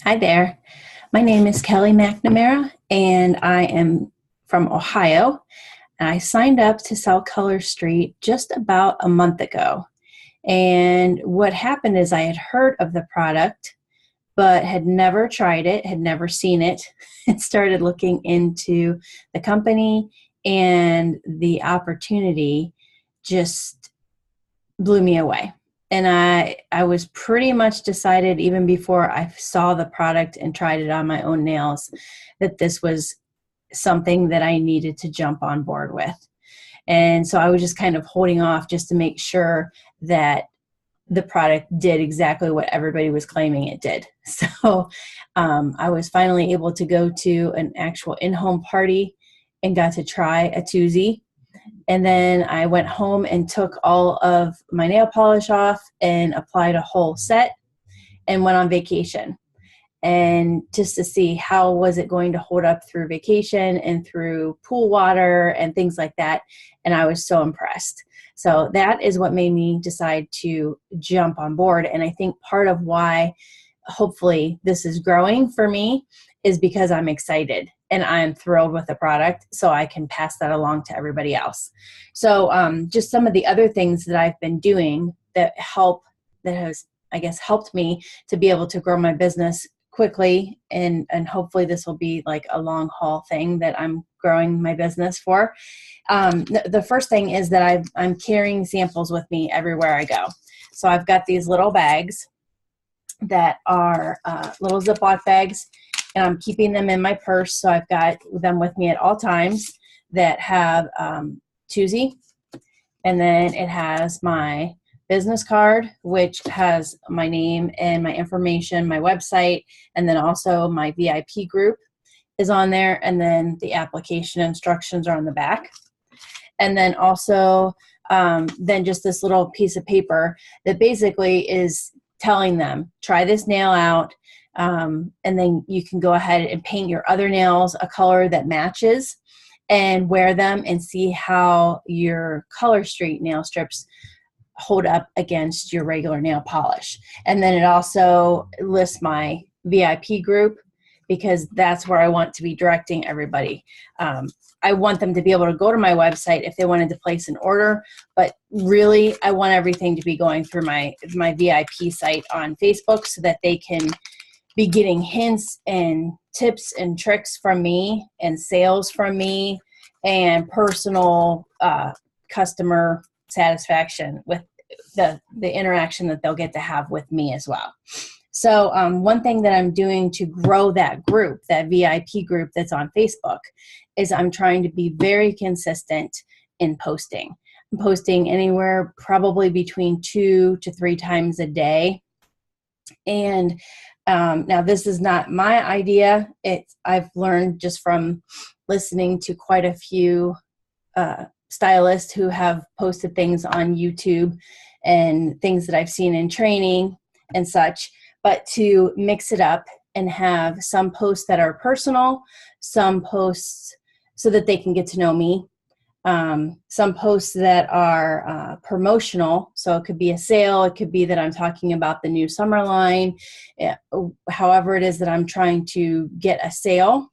Hi there. My name is Kelly McNamara, and I am from Ohio. I signed up to sell Color Street just about a month ago. And what happened is I had heard of the product, but had never tried it, had never seen it, and started looking into the company, and the opportunity just blew me away. And I was pretty much decided even before I saw the product and tried it on my own nails that this was something that I needed to jump on board with. And so I was just kind of holding off just to make sure that the product did exactly what everybody was claiming it did. So I was finally able to go to an actual in-home party and got to try a Tuesday. And then I went home and took all of my nail polish off and applied a whole set and went on vacation. And just to see how was it going to hold up through vacation and through pool water and things like that. And I was so impressed. So that is what made me decide to jump on board. And I think part of why hopefully this is growing for me is because I'm excited and I'm thrilled with the product, so I can pass that along to everybody else. So just some of the other things that I've been doing that has, I guess, helped me to be able to grow my business quickly, and hopefully this will be like a long haul thing that I'm growing my business for. The first thing is that I'm carrying samples with me everywhere I go. So I've got these little bags that are little Ziploc bags, and I'm keeping them in my purse. So I've got them with me at all times that have Tuesday, and then it has my business card, which has my name and my information, my website, and then also my VIP group is on there, and then the application instructions are on the back. And then also then just this little piece of paper that basically is telling them, try this nail out, and then you can go ahead and paint your other nails a color that matches and wear them and see how your Color Street nail strips hold up against your regular nail polish. And then it also lists my VIP group, because that's where I want to be directing everybody. I want them to be able to go to my website if they wanted to place an order, but really I want everything to be going through my VIP site on Facebook so that they can be getting hints and tips and tricks from me and sales from me and personal customer satisfaction with the interaction that they'll get to have with me as well. So one thing that I'm doing to grow that group, that VIP group that's on Facebook, is I'm trying to be very consistent in posting. I'm posting anywhere probably between 2 to 3 times a day. And now this is not my idea. I've learned just from listening to quite a few stylists who have posted things on YouTube and things that I've seen in training and such, but to mix it up and have some posts that are personal, some posts so that they can get to know me, some posts that are promotional. So it could be a sale, it could be that I'm talking about the new summer line, however it is that I'm trying to get a sale,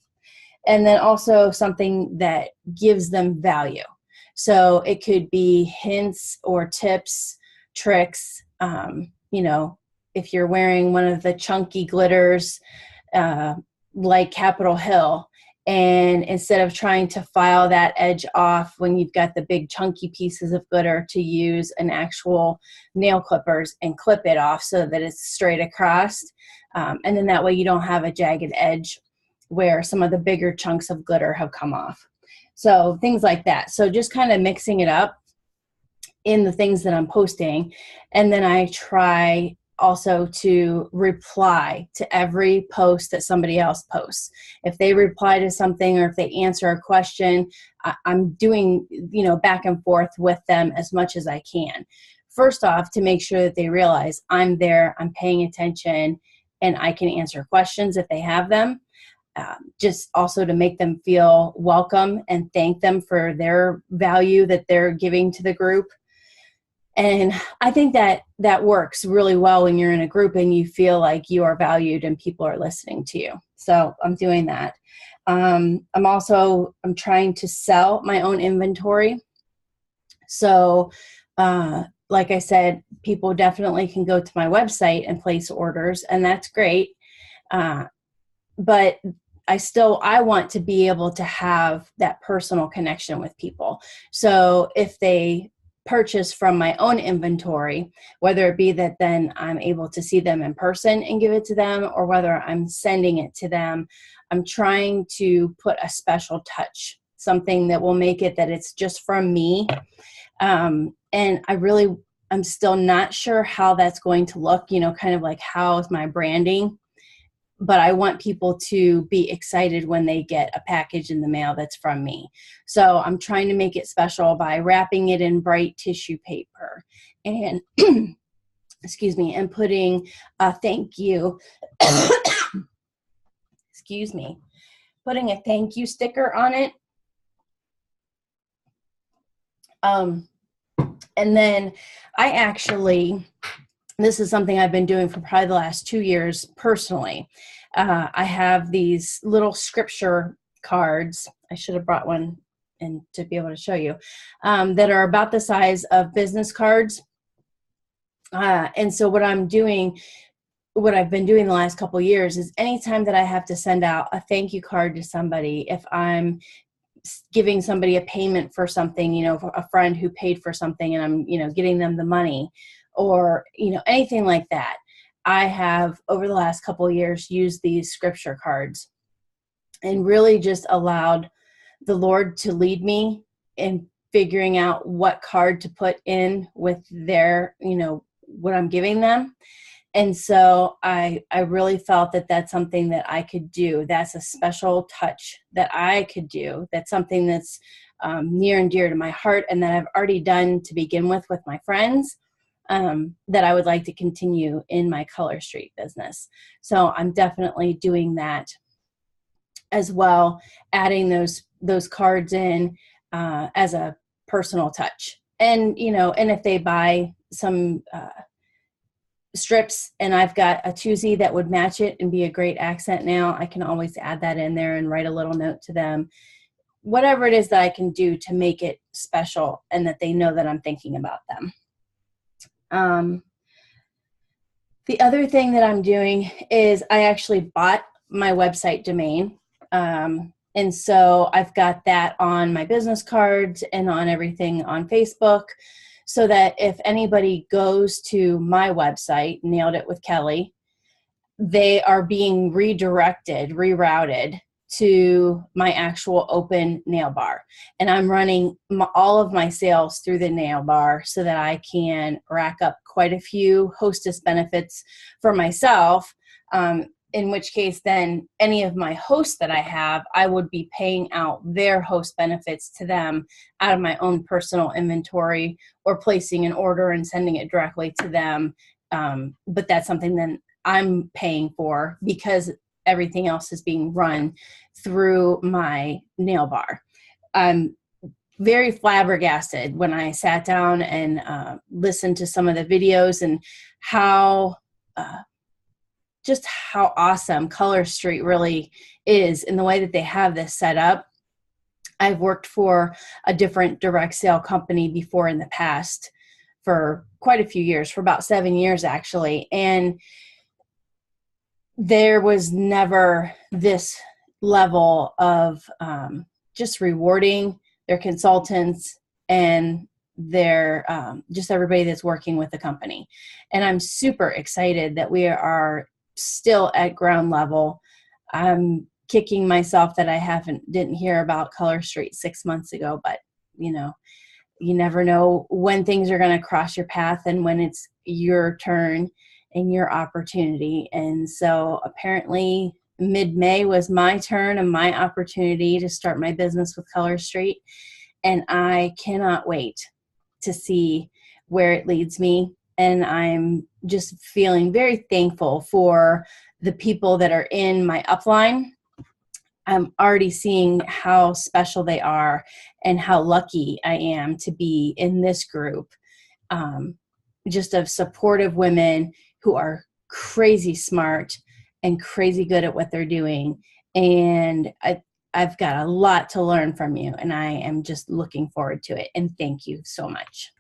and then also something that gives them value. So it could be hints or tips, tricks, if you're wearing one of the chunky glitters like Capitol Hill, and instead of trying to file that edge off when you've got the big chunky pieces of glitter, to use an actual nail clippers and clip it off so that it's straight across. And then that way you don't have a jagged edge where some of the bigger chunks of glitter have come off. So things like that. So just kind of mixing it up in the things that I'm posting. And then I try also to reply to every post that somebody else posts. If they reply to something or if they answer a question, I'm doing, back and forth with them as much as I can. First off, to make sure that they realize I'm there, I'm paying attention, and I can answer questions if they have them. Just also to make them feel welcome and thank them for their value that they're giving to the group. And I think that that works really well when you're in a group and you feel like you are valued and people are listening to you. So I'm doing that. I'm trying to sell my own inventory. So, like I said, people definitely can go to my website and place orders, and that's great. But I want to be able to have that personal connection with people. So if they purchase from my own inventory, whether it be that then I'm able to see them in person and give it to them, or whether I'm sending it to them, I'm trying to put a special touch, something that will make it that it's just from me. And I'm still not sure how that's going to look, kind of like how's my branding. But I want people to be excited when they get a package in the mail that's from me. So I'm trying to make it special by wrapping it in bright tissue paper and, excuse me, and putting a thank you, excuse me, putting a thank you sticker on it. And then this is something I've been doing for probably the last 2 years personally. I have these little scripture cards. I should have brought one in to be able to show you, that are about the size of business cards. And so what I've been doing the last couple of years is anytime that I have to send out a thank you card to somebody, if I'm giving somebody a payment for something, a friend who paid for something and I'm, getting them the money, or, anything like that. I have, over the last couple of years, used these scripture cards and really just allowed the Lord to lead me in figuring out what card to put in with their, what I'm giving them. And so I really felt that that's something that I could do. That's a special touch that I could do. That's something that's near and dear to my heart and that I've already done to begin with my friends, that I would like to continue in my Color Street business. So I'm definitely doing that as well, adding those cards in as a personal touch. And, and if they buy some strips and I've got a twosie that would match it and be a great accent now, I can always add that in there and write a little note to them. Whatever it is that I can do to make it special and that they know that I'm thinking about them. The other thing that I'm doing is I actually bought my website domain. And so I've got that on my business cards and on everything on Facebook, so that if anybody goes to my website, NailedItWithKelly, they are being rerouted to my actual open nail bar. And I'm running all of my sales through the nail bar so that I can rack up quite a few hostess benefits for myself, in which case then any of my hosts that I have, I would be paying out their host benefits to them out of my own personal inventory or placing an order and sending it directly to them. But that's something that I'm paying for because everything else is being run through my nail bar. I'm very flabbergasted when I sat down and listened to some of the videos and just how awesome Color Street really is in the way that they have this set up. I've worked for a different direct sale company before in the past for quite a few years, for about 7 years actually. And there was never this level of just rewarding their consultants and their just everybody that's working with the company. And I'm super excited that we are still at ground level. I'm kicking myself that I didn't hear about Color Street 6 months ago, but you never know when things are going to cross your path and when it's your turn and your opportunity. And so apparently mid-May was my turn and my opportunity to start my business with Color Street. And I cannot wait to see where it leads me. And I'm just feeling very thankful for the people that are in my upline. I'm already seeing how special they are and how lucky I am to be in this group. just of supportive women who are crazy smart and crazy good at what they're doing. And I've got a lot to learn from you, and I am just looking forward to it. And thank you so much.